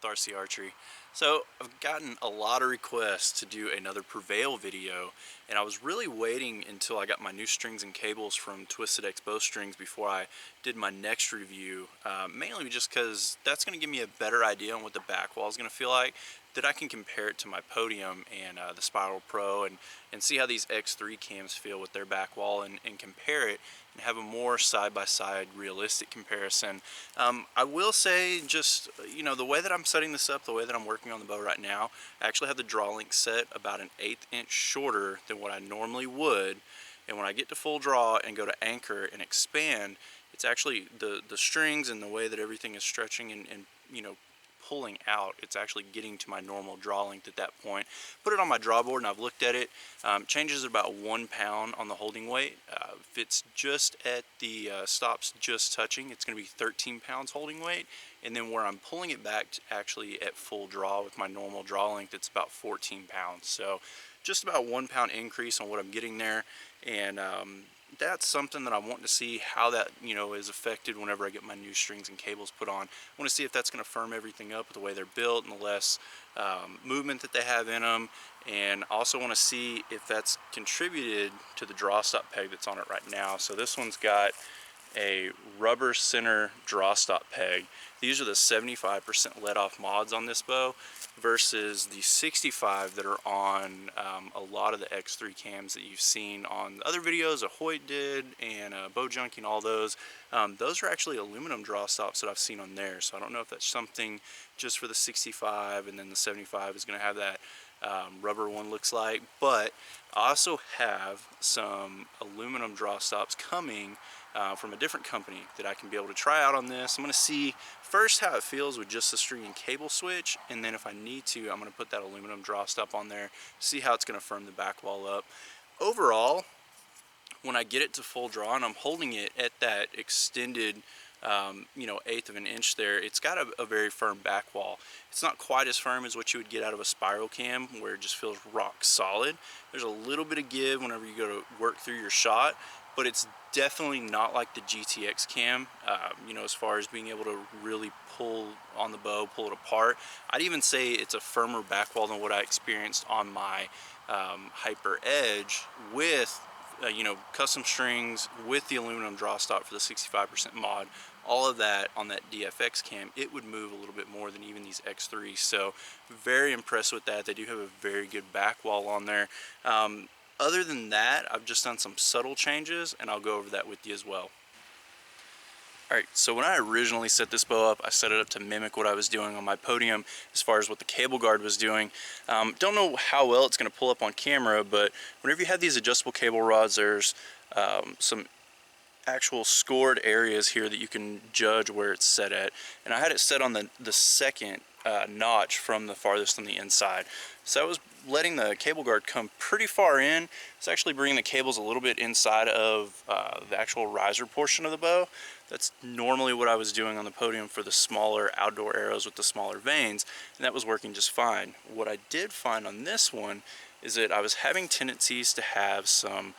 with RC Archery. So I've gotten a lot of requests to do another Prevail video, and I was really waiting until I got my new strings and cables from Twisted X Bowstrings before I did my next review, mainly just because that's going to give me a better idea on what the back wall is going to feel like, that I can compare it to my Podium and the Spiral Pro and see how these X3 cams feel with their back wall and compare it and have a more side-by-side realistic comparison. I will say, just, you know, the way that I'm setting this up, the way that I'm working on the bow right now, I actually have the draw length set about an 1/8 inch shorter than what I normally would, and when I get to full draw and go to anchor and expand, it's actually the strings and the way that everything is stretching and you know, pulling out, it's actually getting to my normal draw length at that point. Put it on my draw board and I've looked at it. Changes about 1 pound on the holding weight. If it's just at the stops just touching, it's going to be 13 pounds holding weight, and then where I'm pulling it back to actually at full draw with my normal draw length, it's about 14 pounds. So just about 1 pound increase on what I'm getting there, and that's something that I want to see how that, you know, is affected whenever I get my new strings and cables put on. I want to see if that's going to firm everything up with the way they're built and the less movement that they have in them, and I also want to see if that's contributed to the draw stop peg that's on it right now. So this one's got a rubber center draw stop peg. These are the 75% let off mods on this bow versus the 65 that are on a lot of the X3 cams that you've seen on other videos that Hoyt did and Bow Junkie and all those. Those are actually aluminum draw stops that I've seen on there, so I don't know if that's something just for the 65 and then the 75 is going to have that rubber one looks like. But I also have some aluminum draw stops coming from a different company that I can be able to try out on this. I'm going to see first how it feels with just the string and cable switch, and then if I need to, I'm going to put that aluminum draw stop on there, see how it's going to firm the back wall up. Overall, when I get it to full draw and I'm holding it at that extended you know, 1/8 of an inch there, it's got a very firm back wall. It's not quite as firm as what you would get out of a spiral cam where it just feels rock solid. There's a little bit of give whenever you go to work through your shot, but it's definitely not like the GTX cam, you know, as far as being able to really pull on the bow, pull it apart. I'd even say it's a firmer back wall than what I experienced on my Hyper Edge with you know, custom strings with the aluminum draw stop for the 65% mod. All of that on that DFX cam, it would move a little bit more than even these X3s. So very impressed with that. They do have a very good back wall on there. Other than that, I've just done some subtle changes, and I'll go over that with you as well. Alright, so when I originally set this bow up, I set it up to mimic what I was doing on my Podium as far as what the cable guard was doing. Don't know how well it's going to pull up on camera, but whenever you have these adjustable cable rods, there's some actual scored areas here that you can judge where it's set at. And I had it set on the second notch from the farthest on the inside. So I was letting the cable guard come pretty far in. It's actually bringing the cables a little bit inside of the actual riser portion of the bow. That's normally what I was doing on the Podium for the smaller outdoor arrows with the smaller vanes, and that was working just fine. What I did find on this one is that I was having tendencies to have some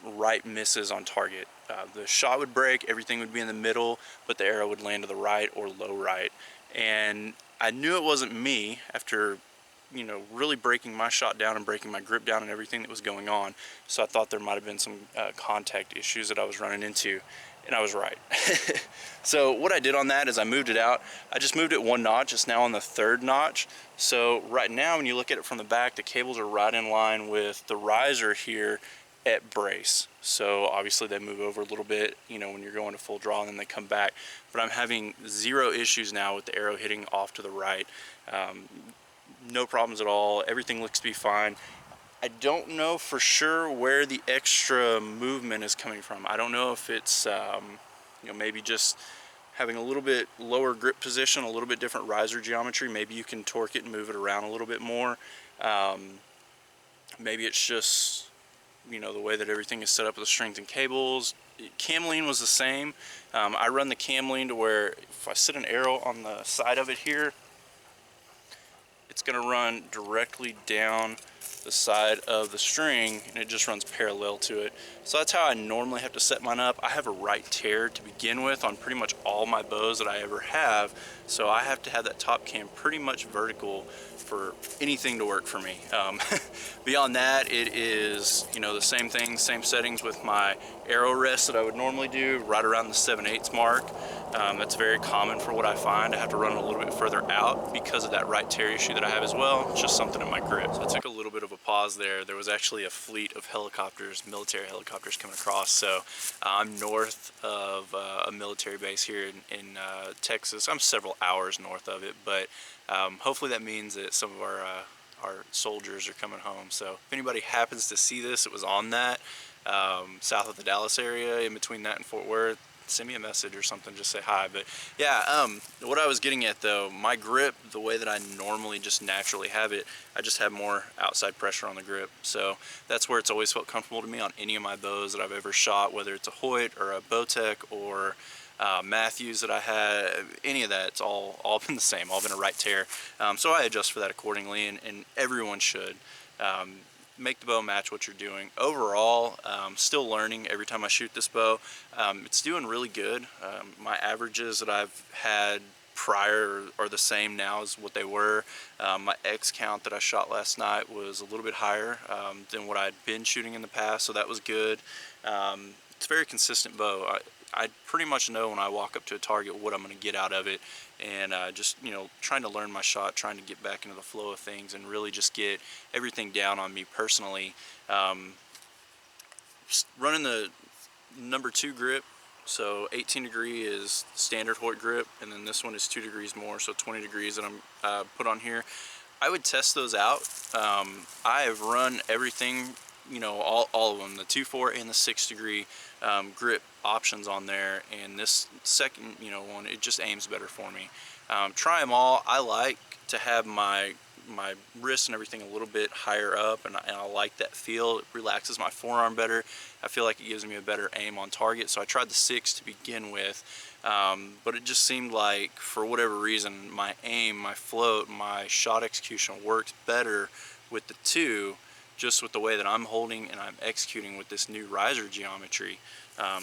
right misses on target. The shot would break, everything would be in the middle, but the arrow would land to the right or low right. And I knew it wasn't me after, you know, really breaking my shot down and breaking my grip down and everything that was going on. So I thought there might have been some contact issues that I was running into, and I was right. So what I did on that is I moved it out. I just moved it 1 notch. It's now on the 3rd notch. So right now when you look at it from the back, the cables are right in line with the riser here at brace. So obviously they move over a little bit, you know, when you're going to full draw, and then they come back. But I'm having 0 issues now with the arrow hitting off to the right. No problems at all. Everything looks to be fine. I don't know for sure where the extra movement is coming from. I don't know if it's you know, maybe just having a little bit lower grip position, a little bit different riser geometry. Maybe you can torque it and move it around a little bit more. Maybe it's just, you know, the way that everything is set up with the strings and cables. Cam lean was the same. I run the cam lean to where if I sit an arrow on the side of it here, it's going to run directly down the side of the string, and it just runs parallel to it. So that's how I normally have to set mine up. I have a right tear to begin with on pretty much all my bows that I ever have, so I have to have that top cam pretty much vertical for anything to work for me. Beyond that, it is, you know, the same thing, same settings with my arrow rest that I would normally do right around the 7/8 mark. That's very common for what I find. I have to run a little bit further out because of that right tear issue that I have as well. It's just something in my grip. So I took a little bit of a pause there. There was actually a fleet of helicopters, military helicopters coming across. So I'm north of a military base here in Texas. I'm several hours north of it, but hopefully that means that some of our soldiers are coming home. So if anybody happens to see this, it was on that south of the Dallas area, in between that and Fort Worth, send me a message or something, just say hi. But yeah, what I was getting at though, my grip, the way that I normally just naturally have it, I just have more outside pressure on the grip. So that's where it's always felt comfortable to me on any of my bows that I've ever shot, whether it's a Hoyt or a Bowtech or Matthews that I had, any of that, it's all been the same, all been a right tear. So I adjust for that accordingly, and everyone should. Make the bow match what you're doing. Overall, still learning every time I shoot this bow. It's doing really good. My averages that I've had prior are the same now as what they were. My X count that I shot last night was a little bit higher than what I'd been shooting in the past, so that was good. It's a very consistent bow. I pretty much know when I walk up to a target what I'm going to get out of it, and just, you know, trying to learn my shot, trying to get back into the flow of things, and really just get everything down on me personally. Just running the number 2 grip, so 18 degree is standard Hoyt grip, and then this one is 2 degrees more, so 20 degrees that I'm put on here. I would test those out. I have run everything, you know, all of them, the 2-4 and the 6 degree grip options on there, and this second, you know, one, it just aims better for me. Try them all. I like to have my wrist and everything a little bit higher up, and I like that feel. It relaxes my forearm better. I feel like it gives me a better aim on target, so I tried the 6 to begin with, but it just seemed like, for whatever reason, my aim, my float, my shot execution works better with the 2, just with the way that I'm holding and I'm executing with this new riser geometry.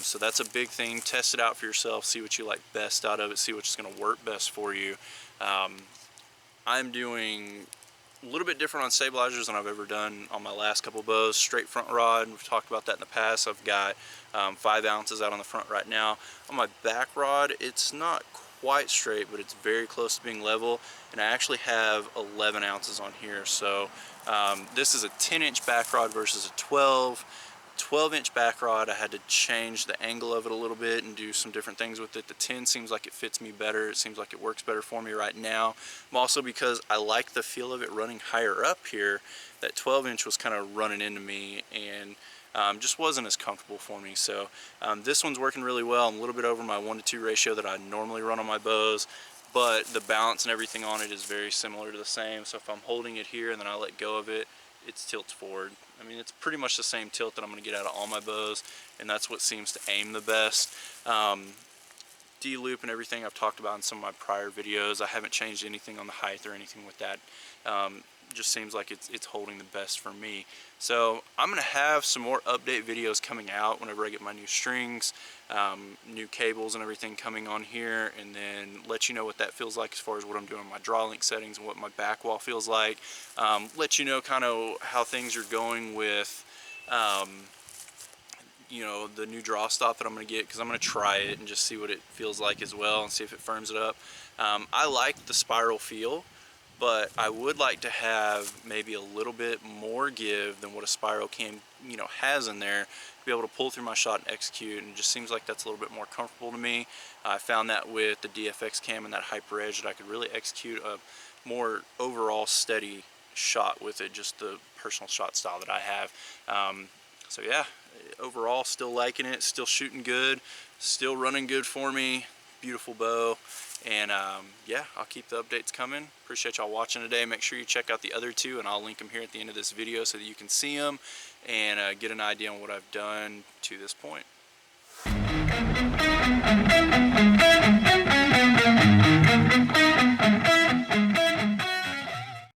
So that's a big thing. Test it out for yourself, see what you like best out of it, see what's going to work best for you. I'm doing a little bit different on stabilizers than I've ever done on my last couple bows. Straight front rod, we've talked about that in the past. I've got 5 ounces out on the front right now. On my back rod, it's not quite straight, but it's very close to being level, and I actually have 11 ounces on here. So this is a 10-inch back rod versus a 12-inch back rod. I had to change the angle of it a little bit and do some different things with it. The 10 seems like it fits me better. It seems like it works better for me right now. Also, because I like the feel of it running higher up here, that 12-inch was kind of running into me and just wasn't as comfortable for me. So this one's working really well. I'm a little bit over my 1-to-2 ratio that I normally run on my bows, but the balance and everything on it is very similar to the same. So if I'm holding it here and then I let go of it, it tilts forward. I mean, it's pretty much the same tilt that I'm going to get out of all my bows, and that's what seems to aim the best. D-loop and everything I've talked about in some of my prior videos. I haven't changed anything on the height or anything with that. Just seems like it's holding the best for me. So I'm going to have some more update videos coming out whenever I get my new strings, new cables and everything coming on here, and then let you know what that feels like as far as what I'm doing on my draw link settings and what my back wall feels like. Let you know kind of how things are going with you know, the new draw stop that I'm going to get, because I'm going to try it and just see what it feels like as well and see if it firms it up. I like the spiral feel, but I would like to have maybe a little bit more give than what a spiral cam, you know, has in there, to be able to pull through my shot and execute, and it just seems like that's a little bit more comfortable to me. I found that with the DFX cam and that hyper edge, that I could really execute a more overall steady shot with it, just the personal shot style that I have. So yeah, overall still liking it, still shooting good, still running good for me. Beautiful bow. And yeah, I'll keep the updates coming. Appreciate y'all watching today. Make sure you check out the other 2, and I'll link them here at the end of this video so that you can see them and get an idea on what I've done to this point.